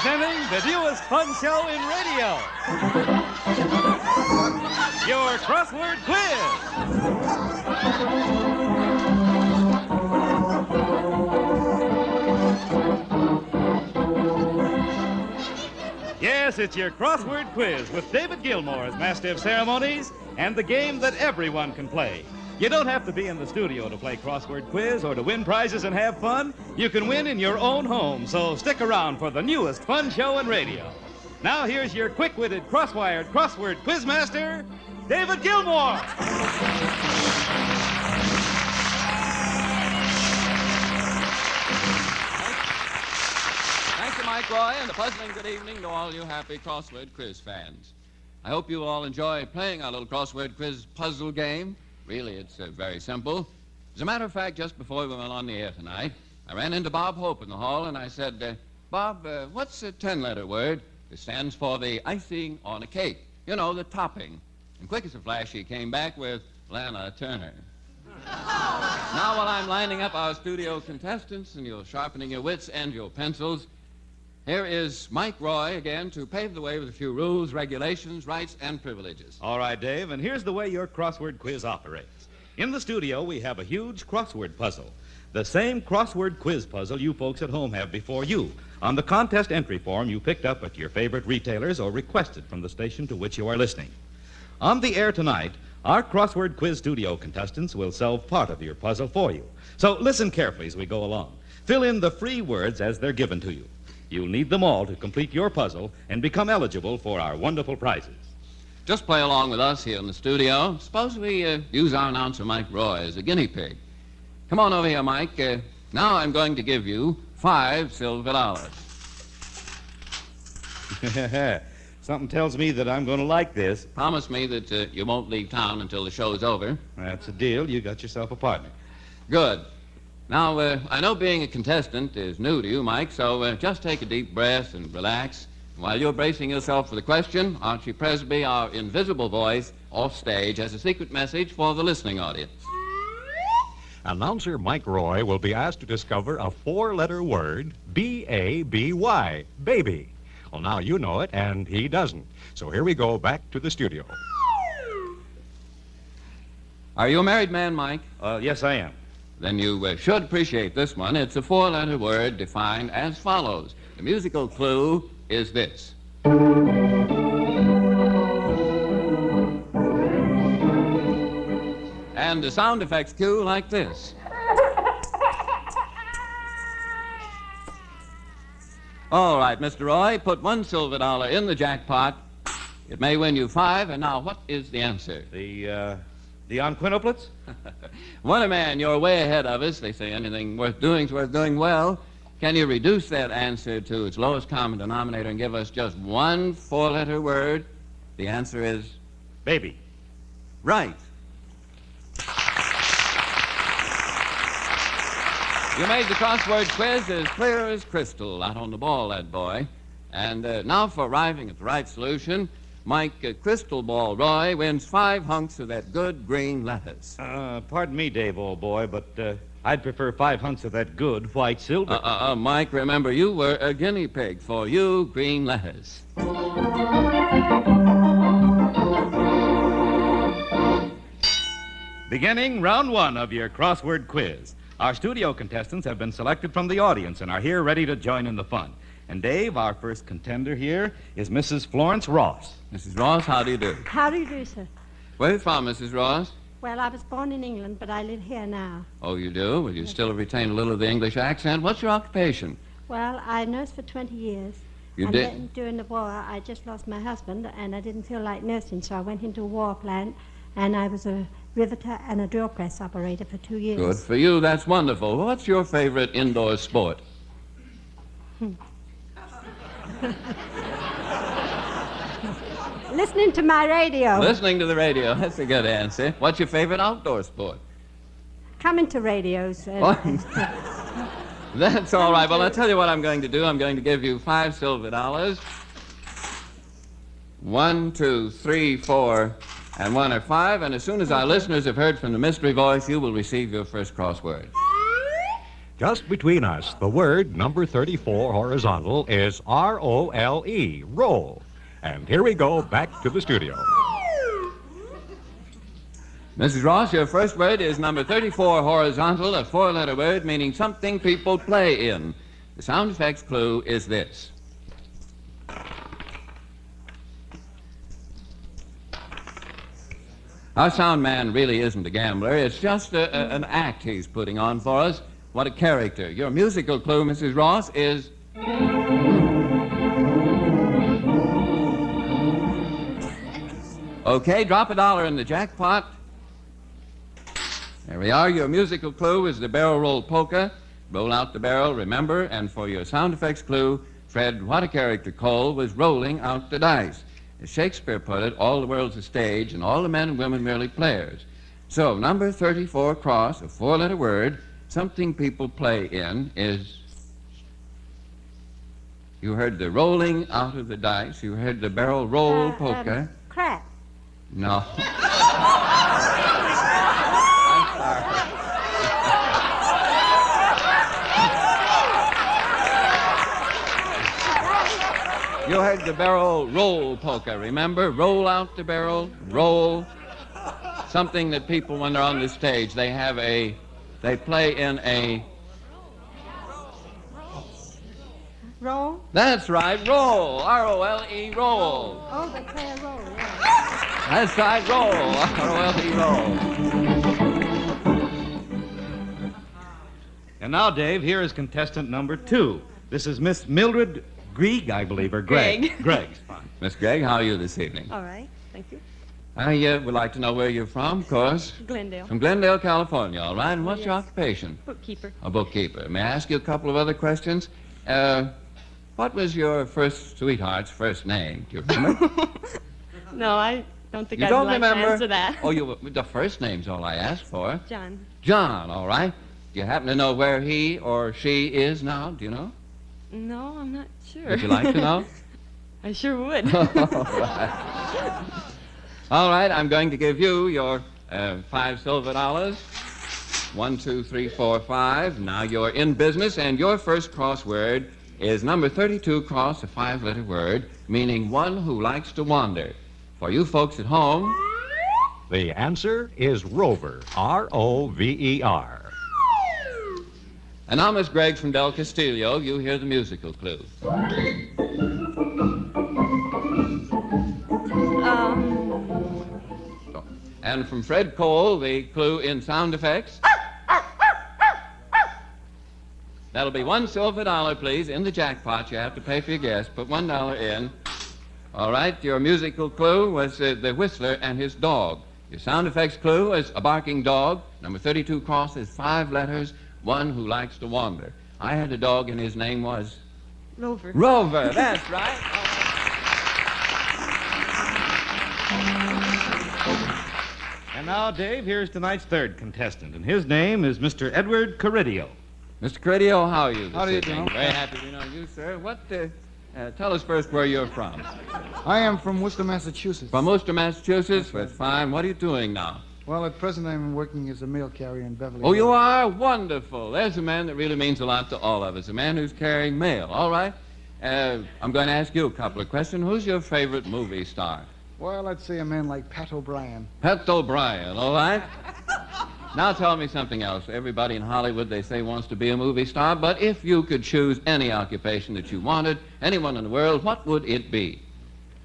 Presenting the newest fun show in radio. Your Crossword Quiz. Yes, it's your Crossword Quiz with David Gilmour as Master of Ceremonies and the game that everyone can play. You don't have to be in the studio to play Crossword Quiz or to win prizes and have fun. You can win in your own home, so stick around for the newest fun show in radio. Now here's your quick-witted, cross-wired Crossword Quiz Master, David Gilmour. Thank you, Mike Roy, and a pleasant good evening to all you happy Crossword Quiz fans. I hope you all enjoy playing our little Crossword Quiz puzzle game. Really, it's very simple. As a matter of fact, just before we went on the air tonight, I ran into Bob Hope in the hall, and I said, Bob, what's a 10-letter word that stands for the icing on a cake? You know, the topping. And quick as a flash, he came back with Lana Turner. Now, while I'm lining up our studio contestants and you're sharpening your wits and your pencils, here is Mike Roy again to pave the way with a few rules, regulations, rights, and privileges. All right, Dave, and here's the way your Crossword Quiz operates. In the studio, we have a huge crossword puzzle. The same Crossword Quiz puzzle you folks at home have before you. On the contest entry form you picked up at your favorite retailers or requested from the station to which you are listening. On the air tonight, our Crossword Quiz studio contestants will solve part of your puzzle for you. So listen carefully as we go along. Fill in the free words as they're given to you. You'll need them all to complete your puzzle and become eligible for our wonderful prizes. Just play along with us here in the studio. Suppose we use our announcer, Mike Roy, as a guinea pig. Come on over here, Mike. Now I'm going to give you $5 silver. Something tells me that I'm going to like this. Promise me that you won't leave town until the show's over. That's a deal. You got yourself a partner. Good. Now, I know being a contestant is new to you, Mike, so just take a deep breath and relax. While you're bracing yourself for the question, Archie Presby, our invisible voice, off stage, has a secret message for the listening audience. Announcer Mike Roy will be asked to discover a 4-letter word, B-A-B-Y, baby. Well, now you know it, and he doesn't. So here we go back to the studio. Are you a married man, Mike? Yes, I am. Then you should appreciate this one. It's a 4-letter word defined as follows. The musical clue is this. And the sound effects cue like this. All right, Mr. Roy, put $1 silver in the jackpot. It may win you 5, and now what is the answer? The unquintuplets? What a man, you're way ahead of us. They say anything worth doing is worth doing well. Can you reduce that answer to its lowest common denominator and give us just one 4-letter word? The answer is... Baby. Right. You made the crossword quiz as clear as crystal. Out on the ball, that boy. And now for arriving at the right solution... Mike Crystal Ball Roy wins 5 hunks of that good green lettuce. Pardon me, Dave, old boy, but I'd prefer 5 hunks of that good white silver. Mike, remember, you were a guinea pig. For you, green lettuce. Beginning round 1 of your Crossword Quiz. Our studio contestants have been selected from the audience and are here ready to join in the fun. And Dave, our first contender here, is Mrs. Florence Ross. Mrs. Ross, how do you do? How do you do, sir? Where are you from, Mrs. Ross? Well, I was born in England, but I live here now. Oh, you do? Well, you still retain a little of the English accent. What's your occupation? Well, I nursed for 20 years. You and did? Then during the war, I just lost my husband, and I didn't feel like nursing, so I went into a war plant, and I was a riveter and a drill press operator for 2 years. Good for you. That's wonderful. What's your favorite indoor sport? Listening to my radio. Listening to the radio. That's a good answer. What's your favorite outdoor sport? Coming to radios. That's all right. Well, I'll tell you what I'm going to do. I'm going to give you $5 silver. 1, 2, 3, 4, and 1 are 5. And as soon as our listeners have heard from the mystery voice, you will receive your first crossword. Just between us, the word number 34 horizontal is R-O-L-E, roll. And here we go back to the studio. Mrs. Ross, your first word is number 34 horizontal, a four-letter word meaning something people play in. The sound effects clue is this. Our sound man really isn't a gambler. It's just an act he's putting on for us. What a character. Your musical clue, Mrs. Ross, is... Okay, drop $1 in the jackpot. There we are. Your musical clue is the barrel roll polka. Roll out the barrel, remember, and for your sound effects clue, Fred What a Character Cole was rolling out the dice. As Shakespeare put it, all the world's a stage, and all the men and women merely players. So, number 34 cross, a four-letter word, something people play in is... You heard the rolling out of the dice. You heard the barrel roll polka. Crap. No. You heard the barrel roll polka, remember? Roll out the barrel, roll. Something that people, when they're on the stage, they play in a... Roll? That's right, roll. R-O-L-E, roll. Oh, they play a roll, yeah. That's right, roll. R-O-L-E, roll. And now, Dave, here is contestant number 2. This is Miss Mildred Grieg, I believe, or Greg. Greg's fine. Miss Gregg, how are you this evening? All right, thank you. I would like to know where you're from, of course. Glendale. From Glendale, California, all right? And what's your occupation? Bookkeeper. A bookkeeper. May I ask you a couple of other questions? What was your first sweetheart's first name? Do you remember? No, I don't think You I'd don't like remember? to answer that. Oh, the first name's all I asked for. John. John, all right. Do you happen to know where he or she is now? Do you know? No, I'm not sure. Would you like to know? I sure would. All right. All right, I'm going to give you your $5 silver. 1, 2, 3, 4, 5. Now you're in business, and your first crossword is number 32 cross, a 5-letter word, meaning one who likes to wander. For you folks at home... The answer is rover, R-O-V-E-R. And now, Miss Gregg from Del Castillo, you hear the musical clue. And from Fred Cole, the clue in sound effects. That'll be $1 silver, please, in the jackpot. You have to pay for your guess. Put $1 in. All right, your musical clue was the whistler and his dog. Your sound effects clue is a barking dog. Number 32 cross is 5 letters, one who likes to wander. I had a dog, and his name was... Rover. Rover, that's right. And now, Dave, here's tonight's third contestant, and his name is Mr. Edward Caridio. Mr. Caridio, how are you this How do you evening? do? Very happy to know you, sir. Tell us first where you're from. I am from Worcester, Massachusetts. From Worcester, Massachusetts? That's right. That's fine. What are you doing now? Well, at present I'm working as a mail carrier in Beverly. Oh, you Hills. are? Wonderful. There's a man that really means a lot to all of us, a man who's carrying mail. All right. I'm going to ask you a couple of questions. Who's your favorite movie star? Well, I'd say a man like Pat O'Brien. Pat O'Brien, all right? Now tell me something else. Everybody in Hollywood, they say, wants to be a movie star, but if you could choose any occupation that you wanted, anyone in the world, what would it be?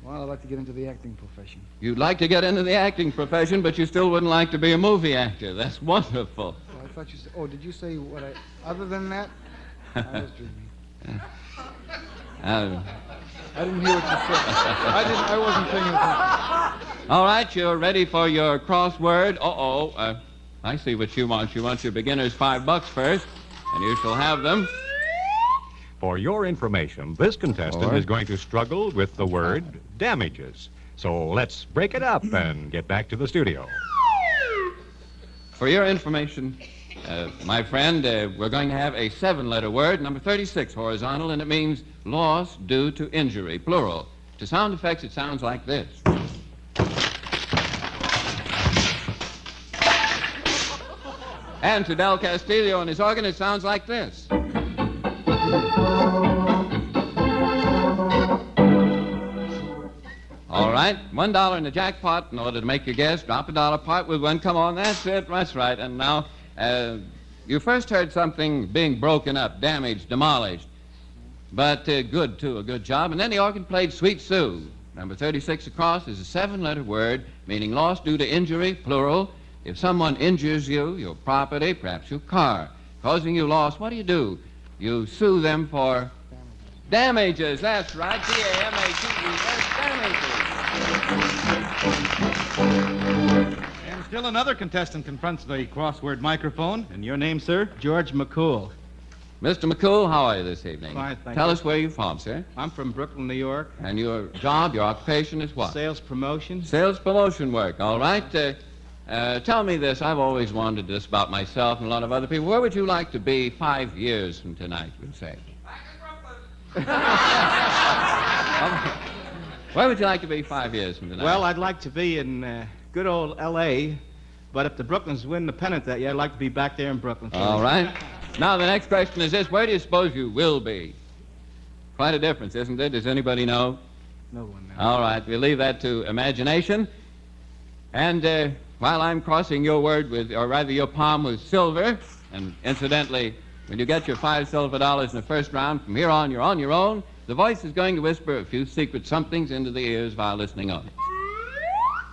Well, I'd like to get into the acting profession. You'd like to get into the acting profession, but you still wouldn't like to be a movie actor. That's wonderful. Well, I thought you said... Oh, did you say what I... Other than that? I was dreaming. I didn't hear what you said. I wasn't paying attention. All right, you're ready for your crossword. I see what you want. You want your beginner's $5 first, and you shall have them. For your information, this contestant is going to struggle with the word damages. So let's break it up and get back to the studio. For your information, my friend, we're going to have a 7-letter word, number 36 horizontal, and it means loss due to injury, plural. To sound effects, it sounds like this. And to Del Castillo and his organ, it sounds like this. All right, $1 in the jackpot. In order to make your guess, drop a dollar, part with one. Come on, that's it. That's right. And now, you first heard something being broken up, damaged, demolished. But good, too, a good job. And then the organ played Sweet Sue. Number 36 across is a 7-letter word meaning loss due to injury, plural. If someone injures you, your property, perhaps your car, causing you loss, what do? You sue them for damages. That's right, D-A-M-A-G-E-S, damages. And still another contestant confronts the crossword microphone. And your name, sir? George McCool. Mr. McCool, how are you this evening? Fine, thank Tell you. us where you're from, sir. I'm from Brooklyn, New York. And your job, your occupation is what? Sales promotion. Sales promotion work, all right. Tell me this. I've always wondered this about myself and a lot of other people. Where would you like to be 5 years from tonight, we'll say? Where would you like to be 5 years from tonight? Well, I'd like to be in good old L.A., but if the Brooklyns win the pennant that year, I'd like to be back there in Brooklyn. All right. Now, the next question is this. Where do you suppose you will be? Quite a difference, isn't it? Does anybody know? No one knows. All right. We'll leave that to imagination. And while I'm crossing your word with, or rather your palm with silver, and incidentally, when you get your $5 silver in the first round, from here on, you're on your own. The voice is going to whisper a few secret somethings into the ears while listening on it.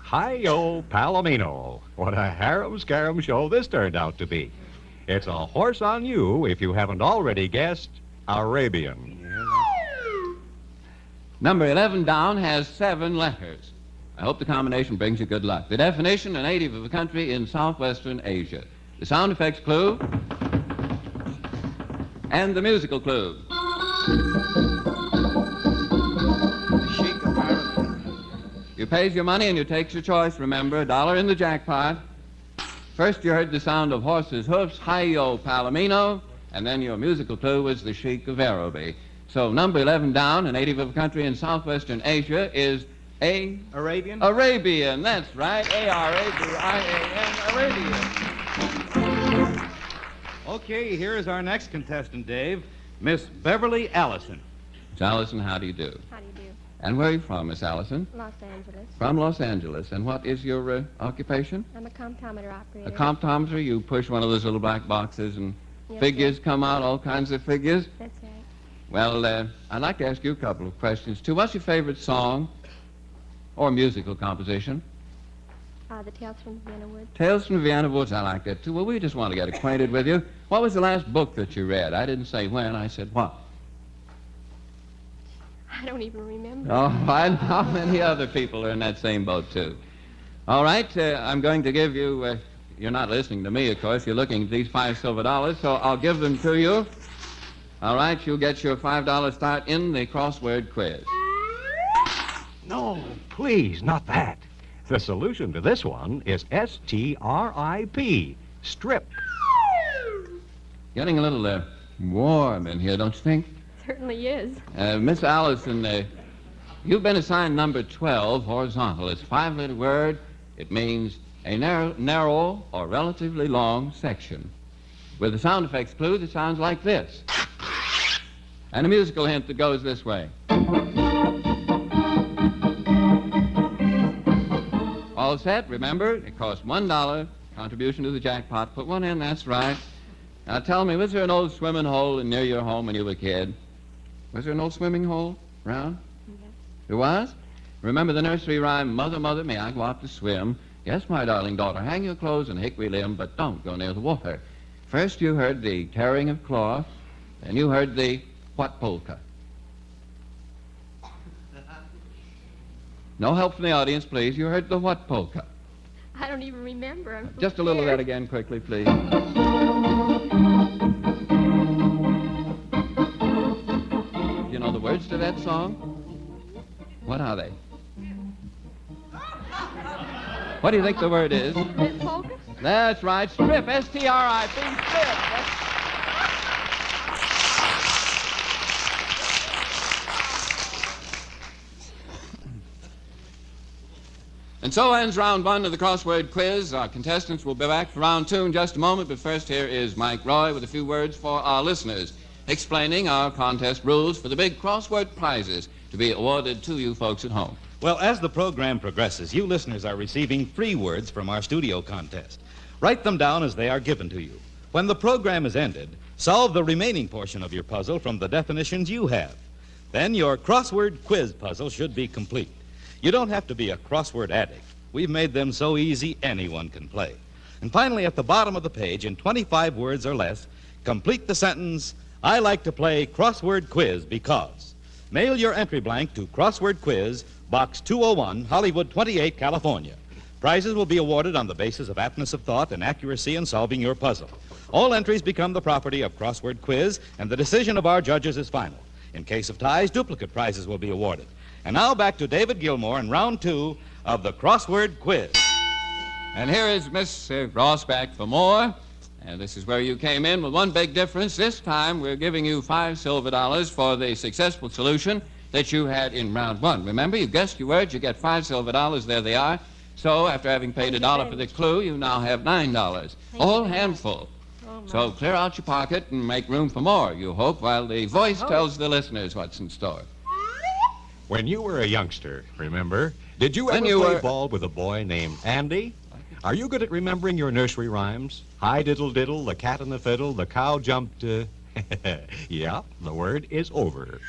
Hi-yo, Palomino. What a harum-scarum show this turned out to be. It's a horse on you if you haven't already guessed Arabian. Number 11 down has 7 letters. I hope the combination brings you good luck. The definition, a native of a country in southwestern Asia. The sound effects clue and the musical clue. Sheik of Arabian. You pays your money and you takes your choice, remember, $1 in the jackpot. First you heard the sound of horses' hoofs, hi-yo, Palomino, and then your musical clue was the Sheik of Araby. So number 11 down, a native of a country in southwestern Asia, is Arabian? Arabian. That's right, A-R-A-B-I-A-N, Arabian. Okay, here is our next contestant, Dave. Miss Beverly Allison. Miss Allison, how do you do? How do you do? And where are you from, Miss Allison? Los Angeles. From Los Angeles. And what is your occupation? I'm a comptometer operator. A comptometer? You push one of those little black boxes and Yes, figures sir. come out, all kinds of figures? That's right. Well, I'd like to ask you a couple of questions, too. What's your favorite song or musical composition? The Tales from Vienna Woods. Tales from Vienna Woods, I like that, too. Well, we just want to get acquainted with you. What was the last book that you read? I didn't say when, I said what. I don't even remember. Oh, I know how many other people are in that same boat, too. All right, I'm going to give you, you're not listening to me, of course. You're looking at these $5 silver, so I'll give them to you. All right, you'll get your $5 start in the crossword quiz. No, please, not that. The solution to this one is S-T-R-I-P, strip. Getting a little warm in here, don't you think? Certainly is. Miss Allison, you've been assigned number 12, horizontal. It's a 5-letter word. It means a narrow or relatively long section. With a sound effects clue that sounds like this. And a musical hint that goes this way. All set, remember, it costs $1. Contribution to the jackpot. Put one in, that's right. Now tell me, was there an old swimming hole near your home when you were a kid? Was there an old swimming hole around? Yes. There was? Remember the nursery rhyme, Mother, Mother, may I go out to swim? Yes, my darling daughter, hang your clothes in a hickory limb, but don't go near the water. First you heard the tearing of cloth, then you heard the what polka? No help from the audience, please. You heard the what polka? I don't even remember. I'm so Just a little of that scared. again quickly, please. You know the words to that song? What are they? What do you think the word is? Strip polka? That's right, strip, S-T-R-I-P, strip. And so ends round one of the crossword quiz. Our contestants will be back for round two in just a moment, but first here is Mike Roy with a few words for our listeners, explaining our contest rules for the big crossword prizes to be awarded to you folks at home. Well, as the program progresses, you listeners are receiving free words from our studio contest. Write them down as they are given to you. When the program is ended, solve the remaining portion of your puzzle from the definitions you have. Then your crossword quiz puzzle should be complete. You don't have to be a crossword addict. We've made them so easy anyone can play. And finally, at the bottom of the page, in 25 words or less, complete the sentence, I like to play crossword quiz because. Mail your entry blank to Crossword Quiz, Box 201, Hollywood 28, California. Prizes will be awarded on the basis of aptness of thought and accuracy in solving your puzzle. All entries become the property of Crossword Quiz, and the decision of our judges is final. In case of ties, duplicate prizes will be awarded. And now back to David Gilmour in round two of the Crossword Quiz. And here is Miss Ross back for more. And this is where you came in with one big difference. This time we're giving you $5 silver for the successful solution that you had in round one. Remember, you guessed your words, you get $5 silver. There they are. So after having paid $1 for the clue, you now have $9. A whole handful. So clear out your pocket and make room for more, you hope, while the voice tells the listeners what's in store. When you were a youngster, remember, did you ever When you play were- ball with a boy named Andy? Are you good at remembering your nursery rhymes? Hi diddle diddle, the cat and the fiddle, the cow jumped. Yeah, the word is over.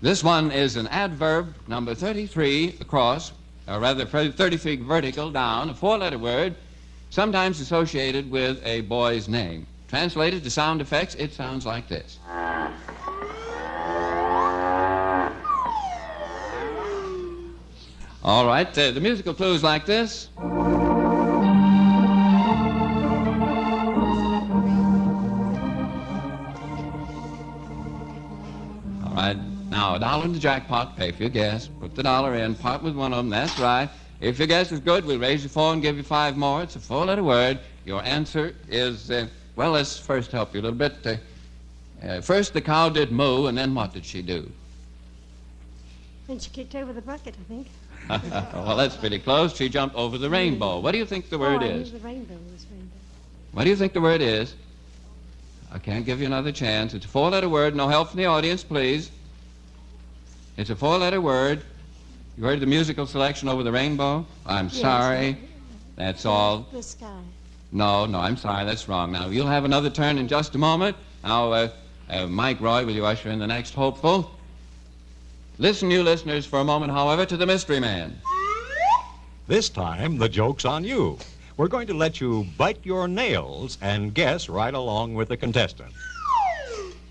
This one is an adverb, number 33 across, or rather 33 vertical down, a four-letter word, sometimes associated with a boy's name. Translated to sound effects, it sounds like this. All right, the musical clue is like this. All right, now $1 in the jackpot, pay for your guess, put the dollar in, part with one of them, that's right. If your guess is good, we'll raise you 4 and give you 5 more. It's a four-letter word. Your answer is, well, let's first help you a little bit. First, the cow did moo, and then what did she do? And she kicked over the bucket, I think. Well, that's pretty close. She jumped over the rainbow. What do you think the word I is? knew the rainbow was rainbow. What do you think the word is? I can't give you another chance. It's a four-letter word. No help from the audience, please. It's a four-letter word. You heard the musical selection over the rainbow? I'm Yes, sorry. That's all. The sky. No, I'm sorry. That's wrong. Now, you'll have another turn in just a moment. Now, Mike Roy, will you usher in the next hopeful? Listen, you listeners, for a moment, however, to the mystery man. This time, the joke's on you. We're going to let you bite your nails and guess right along with the contestant.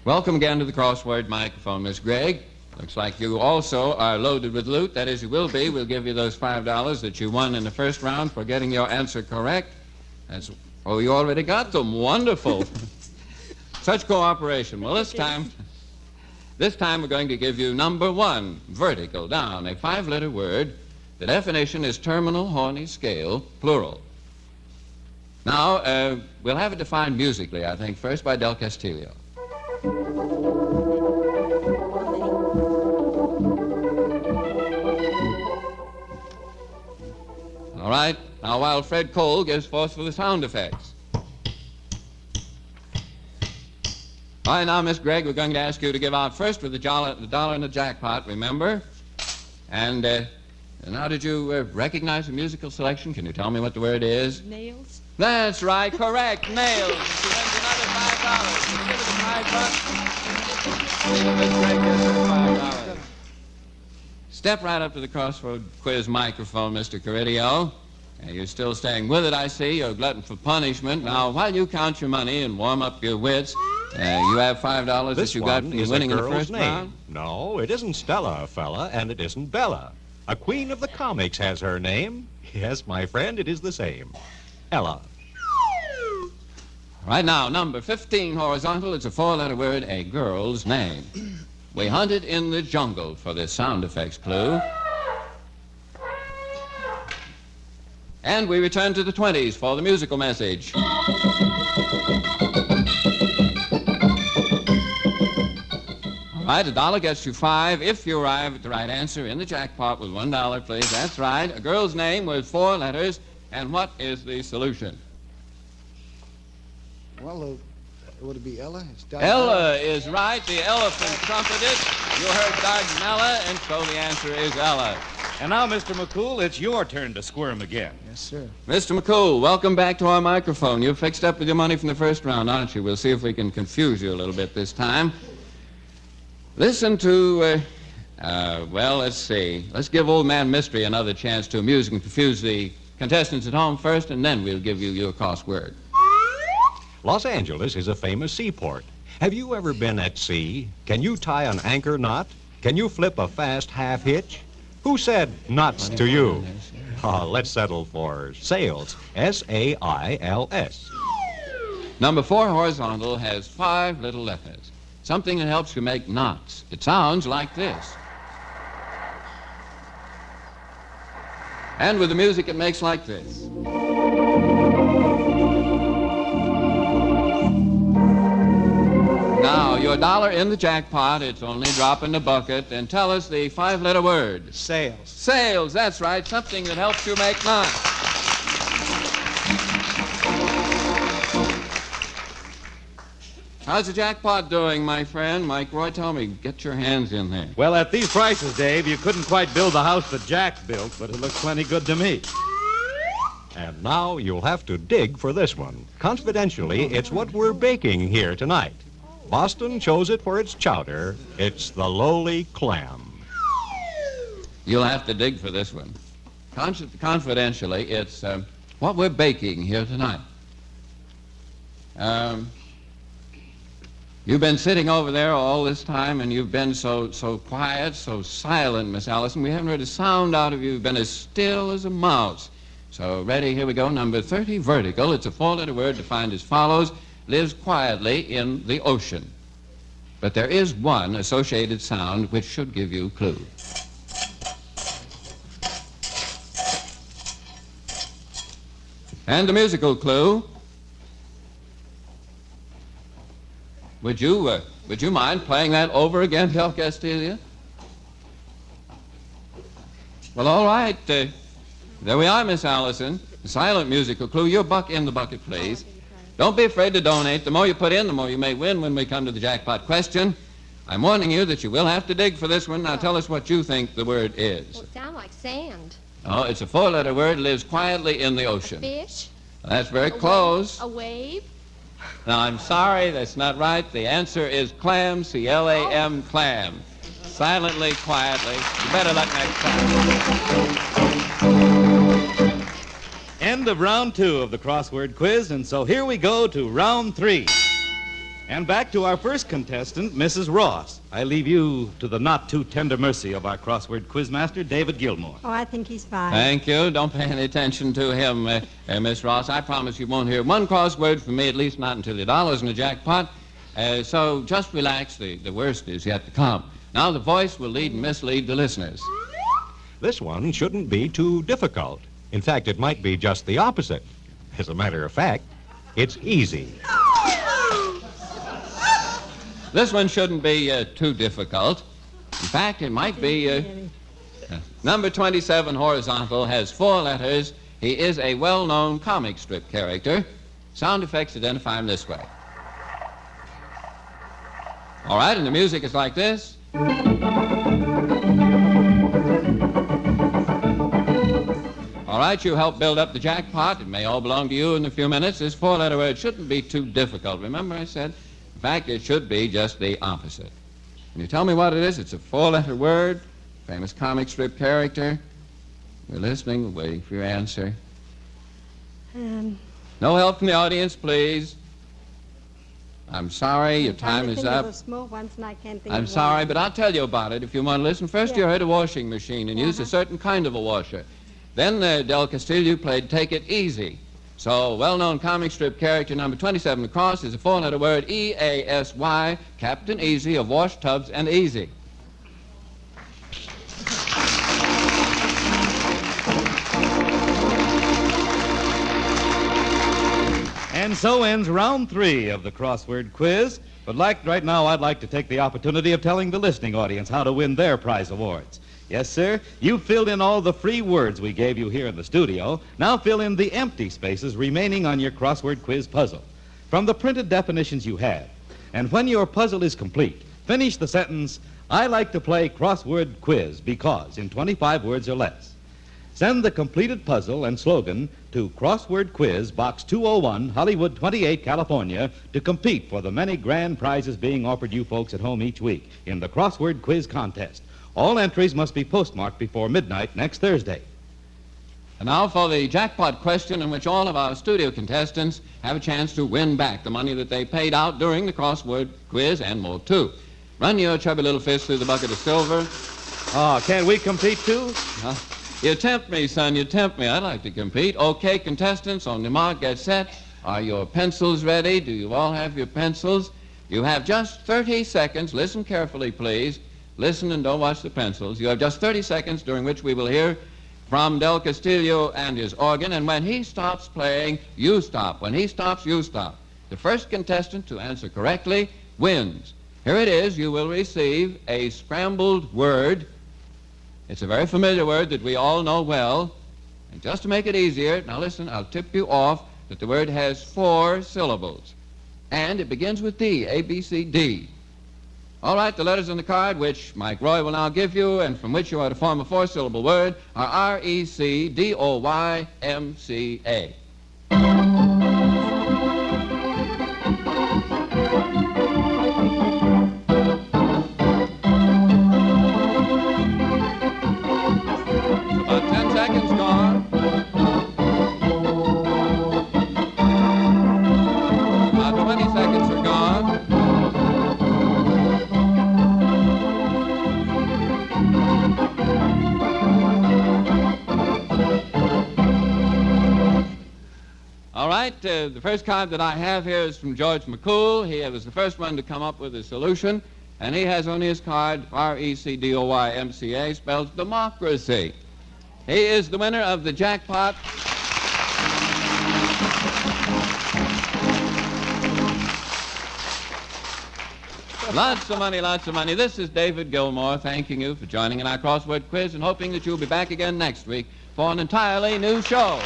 Welcome again to the crossword microphone, Miss Gregg. Looks like you also are loaded with loot. That is, you will be. We'll give you those $5 that you won in the first round for getting your answer correct. Oh, you already got them. Wonderful. Such cooperation. Well, this time we're going to give you number 1, vertical down, a 5-letter word. The definition is terminal horny scale, plural. Now, we'll have it defined musically, I think, first by Del Castillo. All right, now while Fred Cole gives forth for the sound effects. All right, now, Miss Gregg, we're going to ask you to give out first with the dollar in the jackpot, remember? And now, did you recognize the musical selection? Can you tell me what the word is? Nails. That's right, correct, nails. She wins another $5. Give her the $5. Give Miss Gregg her $5. Step right up to the Crossword Quiz microphone, Mr. Carrillo. You're still staying with it, I see. You're a glutton for punishment. Now, while you count your money and warm up your wits, you have $5 This that you got one from is winning a in the girl's first name. round. No, it isn't Stella, fella, and it isn't Bella. A queen of the comics has her name. Yes, my friend, it is the same. Ella. Right now, number 15 horizontal. It's a 4-letter word, a girl's name. We hunted in the jungle for this sound effects clue. And we return to the 20s for the musical message. All right, $1 gets you 5 if you arrive at the right answer in the jackpot with $1, please. That's right. A girl's name with 4 letters. And what is the solution? Well, would it be Ella? It's Ella is right. The elephant trumpeted. You heard Dardanella, and so the answer is Ella. And now, Mr. McCool, it's your turn to squirm again. Yes, sir. Mr. McCool, welcome back to our microphone. You're fixed up with your money from the first round, aren't you? We'll see if we can confuse you a little bit this time. Listen to, well, let's see. Let's give Old Man Mystery another chance to amuse and confuse the contestants at home first, and then we'll give you your crossword. Los Angeles is a famous seaport. Have you ever been at sea? Can you tie an anchor knot? Can you flip a fast half hitch? Who said knots to you? Let's settle for sails. S-A-I-L-S. Number 4 horizontal has 5 little letters. Something that helps you make knots. It sounds like this. And with the music, it makes like this. Now, your $1 in the jackpot. It's only a drop in the bucket. And tell us the 5-letter word. Sails. Sails, that's right. Something that helps you make knots. How's the jackpot doing, my friend? Mike Roy, tell me, get your hands in there. Well, at these prices, Dave, you couldn't quite build the house that Jack built, but it looks plenty good to me. And now you'll have to dig for this one. Confidentially, it's what we're baking here tonight. Boston chose it for its chowder. It's the lowly clam. You'll have to dig for this one. Confidentially, it's what we're baking here tonight. You've been sitting over there all this time, and you've been so quiet, so silent, Miss Allison. We haven't heard a sound out of you. You've been as still as a mouse. So, ready, here we go. Number 30, vertical. It's a 4-letter word defined as follows. Lives quietly in the ocean. But there is one associated sound which should give you a clue. And the musical clue. Would you mind playing that over again, Del Castillo? Well, all right. There we are, Miss Allison. The silent musical clue. Your buck in the bucket, please. Don't be afraid to donate. The more you put in, the more you may win when we come to the jackpot question. I'm warning you that you will have to dig for this one. Now tell us what you think the word is. Well, it sounds like sand. Oh, it's a 4-letter word. Lives quietly in the ocean. Fish. That's very close. A wave. Now, I'm sorry, that's not right. The answer is clam, C-L-A-M, clam. Silently, quietly. You better luck next time. End of round 2 of the crossword quiz, and so here we go to round 3. And back to our first contestant, Mrs. Ross. I leave you to the not-too-tender mercy of our crossword quiz master, David Gilmore. Oh, I think he's fine. Thank you. Don't pay any attention to him, Miss Ross. I promise you won't hear one crossword from me, at least not until the $1's in the jackpot. So just relax. The worst is yet to come. Now the voice will lead and mislead the listeners. This one shouldn't be too difficult. In fact, it might be just the opposite. As a matter of fact, it's easy. This one shouldn't be too difficult. In fact, it might be... Number 27, horizontal, has 4 letters. He is a well-known comic strip character. Sound effects identify him this way. All right, and the music is like this. All right, you help build up the jackpot. It may all belong to you in a few minutes. This 4-letter word shouldn't be too difficult. Remember I said... In fact, it should be just the opposite. Can you tell me what it is? It's a 4-letter word, famous comic strip character. We're listening, we're waiting for your answer. No help from the audience, please. I'm sorry, your time is up. I'm sorry, but I'll tell you about it if you want to listen. First, you heard a washing machine and used a certain kind of a washer. Then Del Castillo played Take It Easy. So, well-known comic strip character number 27 across is a 4-letter word, E-A-S-Y, Captain Easy of Wash Tubs and Easy. And so ends round 3 of the crossword quiz. But right now, I'd like to take the opportunity of telling the listening audience how to win their prize awards. Yes, sir, you filled in all the free words we gave you here in the studio. Now fill in the empty spaces remaining on your crossword quiz puzzle from the printed definitions you have. And when your puzzle is complete, finish the sentence, I like to play crossword quiz because, in 25 words or less. Send the completed puzzle and slogan to Crossword Quiz, Box 201, Hollywood 28, California, to compete for the many grand prizes being offered you folks at home each week in the Crossword Quiz contest. All entries must be postmarked before midnight next Thursday. And now for the jackpot question, in which all of our studio contestants have a chance to win back the money that they paid out during the crossword quiz and more, too. Run your chubby little fist through the bucket of silver. Oh, can we compete, too? You tempt me, son, you tempt me. I'd like to compete. Okay, contestants, on the mark, get set. Are your pencils ready? Do you all have your pencils? You have just 30 seconds. Listen carefully, please. Listen and don't watch the pencils. You have just 30 seconds during which we will hear from Del Castillo and his organ, and when he stops playing, you stop. When he stops, you stop. The first contestant to answer correctly wins. Here it is. You will receive a scrambled word. It's a very familiar word that we all know well. And just to make it easier, now listen, I'll tip you off that the word has 4 syllables. And it begins with D, A, B, C, D. All right, the letters on the card, which Mike Roy will now give you, and from which you are to form a 4-syllable word, are R-E-C-D-O-Y-M-C-A. About 10 seconds gone. About 20 seconds are gone. All right, the first card that I have here is from George McCool. He was the first one to come up with a solution, and he has on his card R-E-C-D-O-Y-M-C-A, spells democracy. He is the winner of the jackpot. Lots of money, lots of money. This is David Gilmour thanking you for joining in our crossword quiz and hoping that you'll be back again next week for an entirely new show.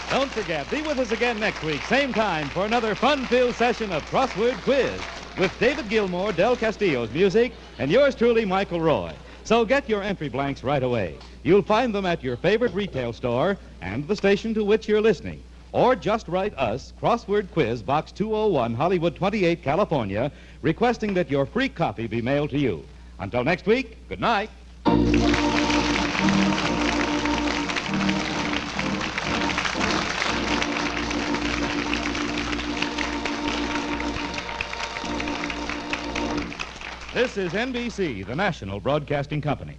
Don't forget, be with us again next week, same time, for another fun-filled session of Crossword Quiz with David Gilmour, Del Castillo's music, and yours truly, Michael Roy. So get your entry blanks right away. You'll find them at your favorite retail store and the station to which you're listening. Or just write us, Crossword Quiz, Box 201, Hollywood 28, California, requesting that your free copy be mailed to you. Until next week, good night. This is NBC, the national broadcasting company.